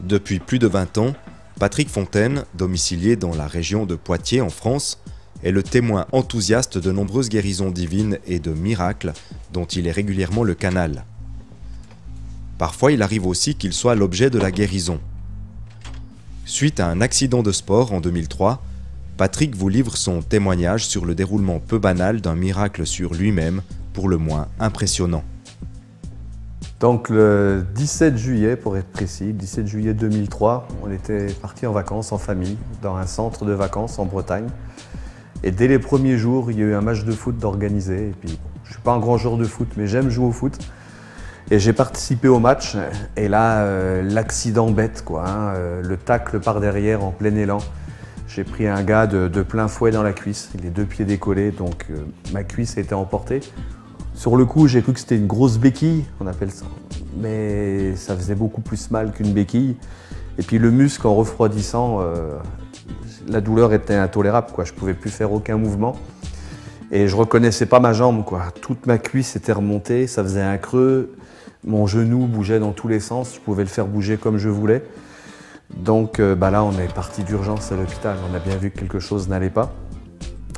Depuis plus de 20 ans, Patrick Fontaine, domicilié dans la région de Poitiers en France, est le témoin enthousiaste de nombreuses guérisons divines et de miracles dont il est régulièrement le canal. Parfois, il arrive aussi qu'il soit l'objet de la guérison. Suite à un accident de sport en 2003, Patrick vous livre son témoignage sur le déroulement peu banal d'un miracle sur lui-même, pour le moins impressionnant. Donc le 17 juillet, pour être précis, 17 juillet 2003, on était parti en vacances en famille, dans un centre de vacances en Bretagne. Et dès les premiers jours, il y a eu un match de foot d'organiser. Et puis, je ne suis pas un grand joueur de foot, mais j'aime jouer au foot. Et j'ai participé au match. Et là, l'accident bête, quoi, hein, le tacle par derrière en plein élan. J'ai pris un gars de plein fouet dans la cuisse, les deux pieds décollés, donc ma cuisse a été emportée. Sur le coup, j'ai cru que c'était une grosse béquille, on appelle ça, mais ça faisait beaucoup plus mal qu'une béquille. Et puis le muscle, en refroidissant, la douleur était intolérable, quoi. Je ne pouvais plus faire aucun mouvement. Et je ne reconnaissais pas ma jambe, quoi. Toute ma cuisse était remontée, ça faisait un creux. Mon genou bougeait dans tous les sens, je pouvais le faire bouger comme je voulais. Donc là, on est parti d'urgence à l'hôpital. On a bien vu que quelque chose n'allait pas.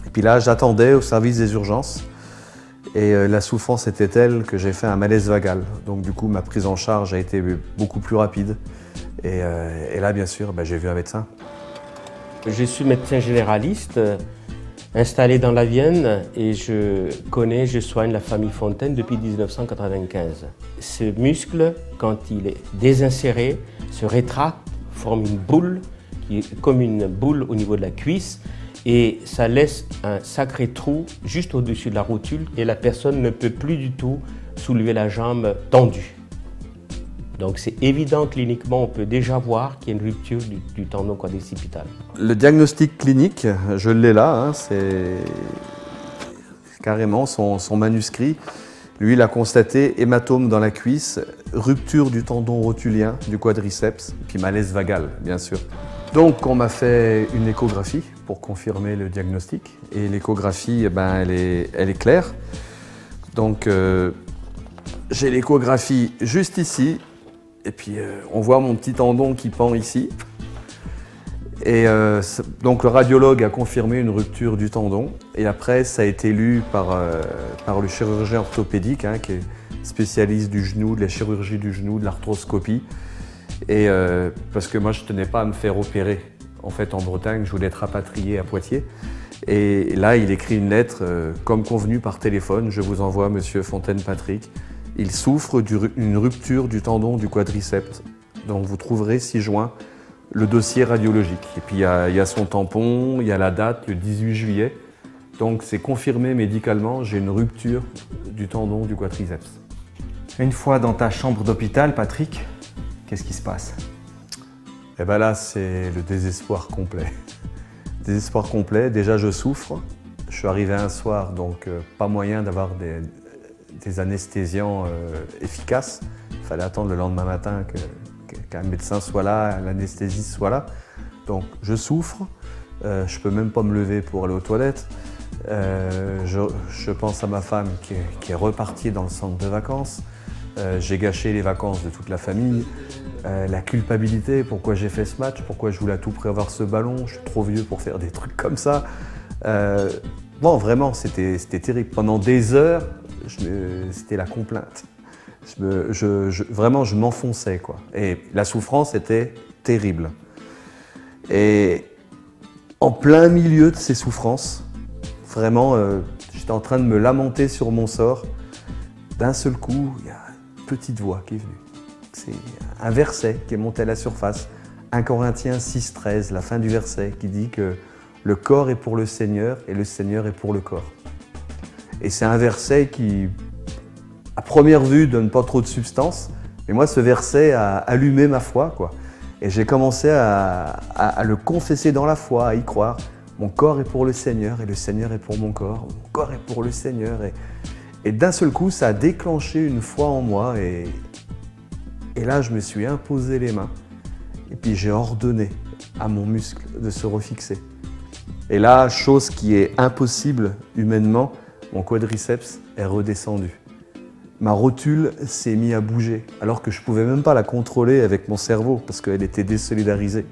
Et puis là, j'attendais au service des urgences. Et la souffrance était telle que j'ai fait un malaise vagal. Donc du coup, ma prise en charge a été beaucoup plus rapide. Et là, bien sûr, j'ai vu un médecin. Je suis médecin généraliste, installé dans la Vienne, et je soigne la famille Fontaine depuis 1995. Ce muscle, quand il est désinséré, se rétracte, forme une boule, qui est comme une boule au niveau de la cuisse, et ça laisse un sacré trou juste au-dessus de la rotule, et la personne ne peut plus du tout soulever la jambe tendue. Donc c'est évident cliniquement, on peut déjà voir qu'il y a une rupture du tendon quadricipital. Le diagnostic clinique, je l'ai là, hein, c'est carrément son manuscrit. Lui, il a constaté hématome dans la cuisse, rupture du tendon rotulien du quadriceps, puis malaise vagal, bien sûr. Donc on m'a fait une échographie pour confirmer le diagnostic. Et l'échographie, elle est claire. Donc j'ai l'échographie juste ici. Et puis on voit mon petit tendon qui pend ici. Et donc le radiologue a confirmé une rupture du tendon. Et après, ça a été lu par le chirurgien orthopédique, hein, qui est spécialiste du genou, de la chirurgie du genou, de l'arthroscopie. Et parce que moi, je ne tenais pas à me faire opérer. En fait, en Bretagne, je voulais être rapatrié à Poitiers. Et là, il écrit une lettre, comme convenu par téléphone. Je vous envoie, monsieur Fontaine Patrick. Il souffre d'une rupture du tendon du quadriceps. Donc vous trouverez 6 juin le dossier radiologique. Et puis il y a son tampon, il y a la date, le 18 juillet. Donc c'est confirmé médicalement, j'ai une rupture du tendon du quadriceps. Une fois dans ta chambre d'hôpital, Patrick, qu'est-ce qui se passe? Et bien là, c'est le désespoir complet. Désespoir complet, déjà je souffre. Je suis arrivé un soir, donc pas moyen d'avoir des anesthésiants efficaces. Il fallait attendre le lendemain matin qu'un médecin soit là, l'anesthésiste soit là. Donc je souffre, je ne peux même pas me lever pour aller aux toilettes. Je pense à ma femme qui est repartie dans le centre de vacances. J'ai gâché les vacances de toute la famille. La culpabilité, pourquoi j'ai fait ce match, pourquoi je voulais à tout prix avoir ce ballon, je suis trop vieux pour faire des trucs comme ça. Bon, vraiment, c'était terrible. Pendant des heures, c'était la complainte. Vraiment, je m'enfonçais, quoi. Et la souffrance était terrible. Et en plein milieu de ces souffrances, vraiment, j'étais en train de me lamenter sur mon sort. D'un seul coup, il y a une petite voix qui est venue. C'est un verset qui est monté à la surface. 1 Corinthiens 6, 13, la fin du verset, qui dit que le corps est pour le Seigneur et le Seigneur est pour le corps. Et c'est un verset qui, à première vue, donne pas trop de substance. Mais moi, ce verset a allumé ma foi, quoi. Et j'ai commencé à le confesser dans la foi, à y croire. Mon corps est pour le Seigneur et le Seigneur est pour mon corps. Mon corps est pour le Seigneur. Et d'un seul coup, ça a déclenché une foi en moi. Et là, je me suis imposé les mains. Et puis j'ai ordonné à mon muscle de se refixer. Et là, chose qui est impossible humainement, mon quadriceps est redescendu. ma rotule s'est mise à bouger, alors que je ne pouvais même pas la contrôler avec mon cerveau, parce qu'elle était désolidarisée.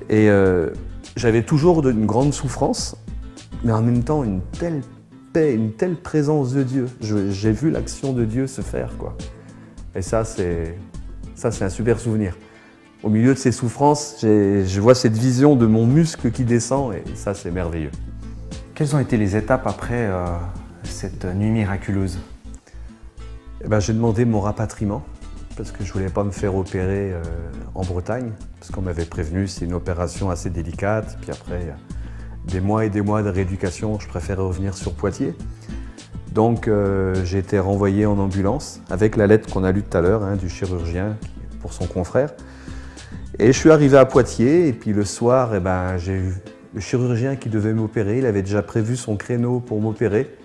Et j'avais toujours une grande souffrance, mais en même temps une telle paix, une telle présence de Dieu. J'ai vu l'action de Dieu se faire, quoi. Et ça, c'est un super souvenir. Au milieu de ces souffrances, je vois cette vision de mon muscle qui descend, et ça, c'est merveilleux. Quelles ont été les étapes après cette nuit miraculeuse? Eh ben, j'ai demandé mon rapatriement, parce que je ne voulais pas me faire opérer en Bretagne, parce qu'on m'avait prévenu, c'est une opération assez délicate, puis après, des mois et des mois de rééducation, je préférais revenir sur Poitiers. Donc j'ai été renvoyé en ambulance, avec la lettre qu'on a lue tout à l'heure, du chirurgien pour son confrère. Et je suis arrivé à Poitiers, et puis le soir, j'ai eu le chirurgien qui devait m'opérer, il avait déjà prévu son créneau pour m'opérer,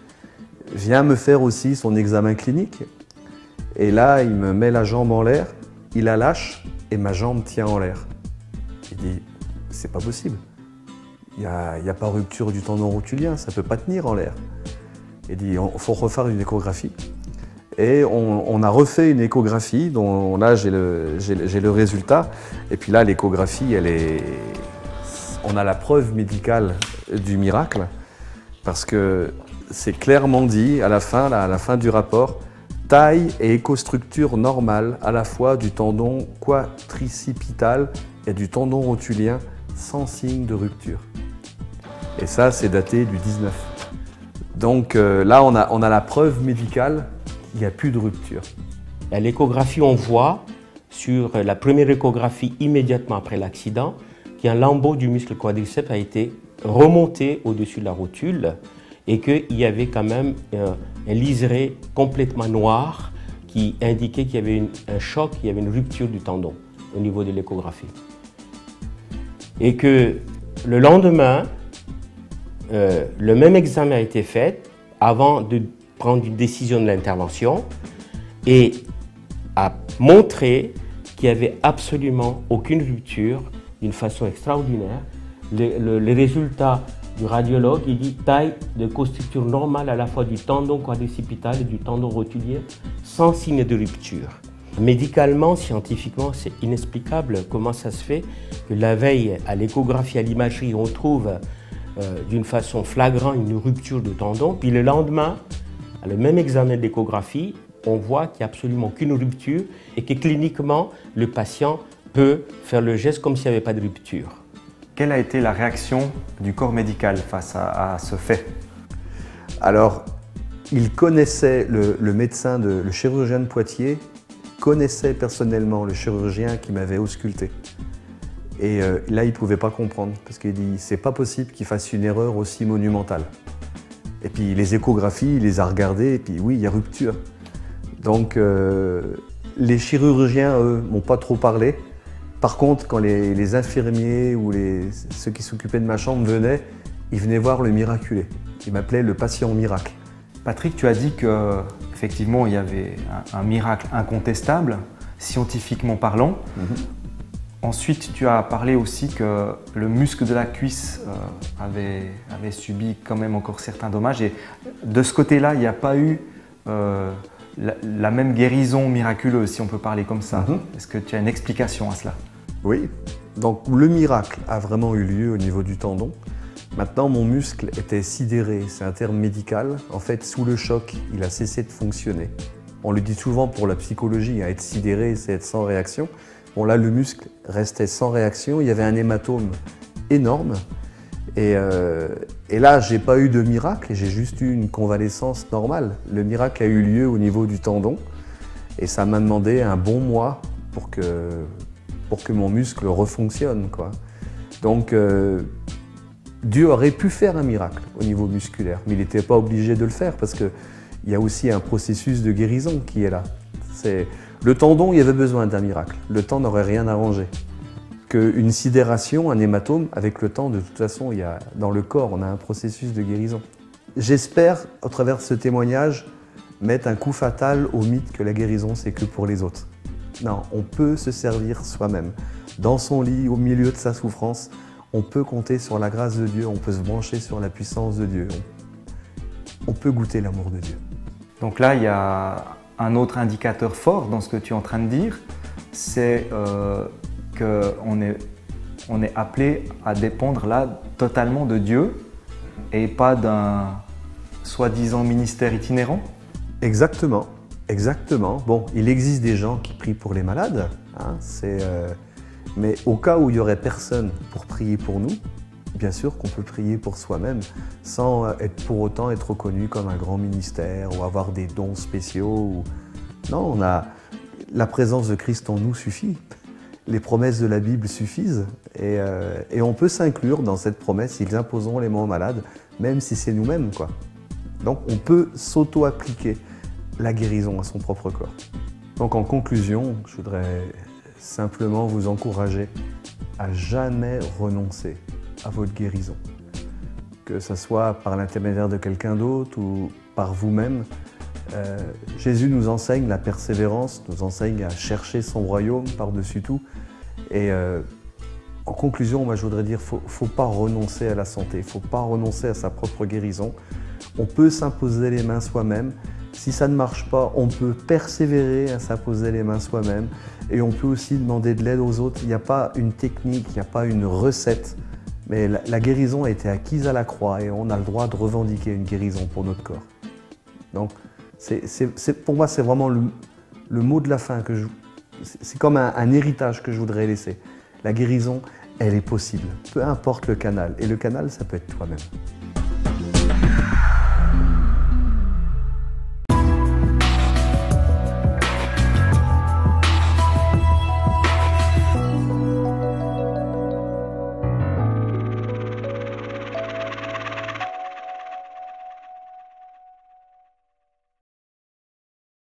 vient me faire aussi son examen clinique. Et là, il me met la jambe en l'air, il la lâche et ma jambe tient en l'air. Il dit, c'est pas possible. Il n'y a pas rupture du tendon rotulien, ça ne peut pas tenir en l'air. Il dit, il faut refaire une échographie. Et on a refait une échographie, dont là j'ai le résultat. Et puis là, l'échographie, on a la preuve médicale du miracle, parce que c'est clairement dit à la fin du rapport, taille et écostructure normale à la fois du tendon quadricipital et du tendon rotulien sans signe de rupture. Et ça, c'est daté du 19. Donc là, on a la preuve médicale qu'il n'y a plus de rupture. À l'échographie, on voit sur la première échographie immédiatement après l'accident qu'un lambeau du muscle quadriceps a été remonté au-dessus de la rotule et qu'il y avait quand même un liseré complètement noir qui indiquait qu'il y avait un choc, qu'il y avait une rupture du tendon au niveau de l'échographie. Et que le lendemain, le même examen a été fait avant de prendre une décision de l'intervention et a montré qu'il n'y avait absolument aucune rupture d'une façon extraordinaire. Les résultats du radiologue, il dit taille de costructure normale à la fois du tendon quadricipital et du tendon rotulien sans signe de rupture. Médicalement, scientifiquement, c'est inexplicable comment ça se fait que la veille à l'échographie, à l'imagerie, on trouve d'une façon flagrante une rupture de tendon, puis le lendemain, à le même examen d'échographie, on voit qu'il n'y a absolument aucune rupture et que cliniquement, le patient peut faire le geste comme s'il n'y avait pas de rupture. Quelle a été la réaction du corps médical face à ce fait? Alors, il connaissait le médecin, le chirurgien de Poitiers, connaissait personnellement le chirurgien qui m'avait ausculté. Et là, il ne pouvait pas comprendre, parce qu'il dit, c'est pas possible qu'il fasse une erreur aussi monumentale. Et puis les échographies, il les a regardées, et puis oui, il y a rupture. Donc les chirurgiens, eux, m'ont pas trop parlé. Par contre, quand les infirmiers ou ceux qui s'occupaient de ma chambre venaient, ils venaient voir le miraculé. Ils m'appelaient le patient miracle. Patrick, tu as dit qu'effectivement, il y avait un miracle incontestable, scientifiquement parlant. Ensuite, tu as parlé aussi que le muscle de la cuisse avait subi quand même encore certains dommages. Et de ce côté-là, il n'y a pas eu la même guérison miraculeuse, si on peut parler comme ça. Est-ce que tu as une explication à cela? Oui. Donc le miracle a vraiment eu lieu au niveau du tendon. Maintenant, mon muscle était sidéré. C'est un terme médical. En fait, sous le choc, il a cessé de fonctionner. On le dit souvent pour la psychologie, être sidéré, c'est être sans réaction. Bon, là, le muscle restait sans réaction, il y avait un hématome énorme. Et là, je n'ai pas eu de miracle, j'ai juste eu une convalescence normale. Le miracle a eu lieu au niveau du tendon et ça m'a demandé un bon mois pour que mon muscle refonctionne, quoi. Donc, Dieu aurait pu faire un miracle au niveau musculaire, mais il n'était pas obligé de le faire parce qu'il y a aussi un processus de guérison qui est là. Le tendon, il y avait besoin d'un miracle. Le temps n'aurait rien arrangé. Qu'une sidération, un hématome, avec le temps, de toute façon, dans le corps, on a un processus de guérison. J'espère, au travers de ce témoignage, mettre un coup fatal au mythe que la guérison, c'est que pour les autres. Non, on peut se servir soi-même. Dans son lit, au milieu de sa souffrance, on peut compter sur la grâce de Dieu, on peut se brancher sur la puissance de Dieu. On peut goûter l'amour de Dieu. Donc là, il y a Un autre indicateur fort dans ce que tu es en train de dire, c'est qu'on est appelé à dépendre là totalement de Dieu et pas d'un soi-disant ministère itinérant. Exactement, exactement. Bon, il existe des gens qui prient pour les malades, hein, mais au cas où il n'y aurait personne pour prier pour nous, bien sûr qu'on peut prier pour soi-même sans pour autant être reconnu comme un grand ministère ou avoir des dons spéciaux. Non, la présence de Christ en nous suffit. Les promesses de la Bible suffisent et on peut s'inclure dans cette promesse, ils imposeront les mains aux malades, même si c'est nous-mêmes, quoi. Donc on peut s'auto-appliquer la guérison à son propre corps. Donc en conclusion, je voudrais simplement vous encourager à jamais renoncer à votre guérison. Que ce soit par l'intermédiaire de quelqu'un d'autre ou par vous-même. Jésus nous enseigne la persévérance, nous enseigne à chercher son royaume par-dessus tout. Et en conclusion, moi je voudrais dire, faut pas renoncer à la santé, faut pas renoncer à sa propre guérison. On peut s'imposer les mains soi-même. Si ça ne marche pas, on peut persévérer à s'imposer les mains soi-même. Et on peut aussi demander de l'aide aux autres. Il n'y a pas une technique, il n'y a pas une recette. Mais la guérison a été acquise à la croix et on a le droit de revendiquer une guérison pour notre corps. Donc, pour moi, c'est vraiment le mot de la fin. C'est comme un héritage que je voudrais laisser. La guérison, elle est possible, peu importe le canal. Et le canal, ça peut être toi-même.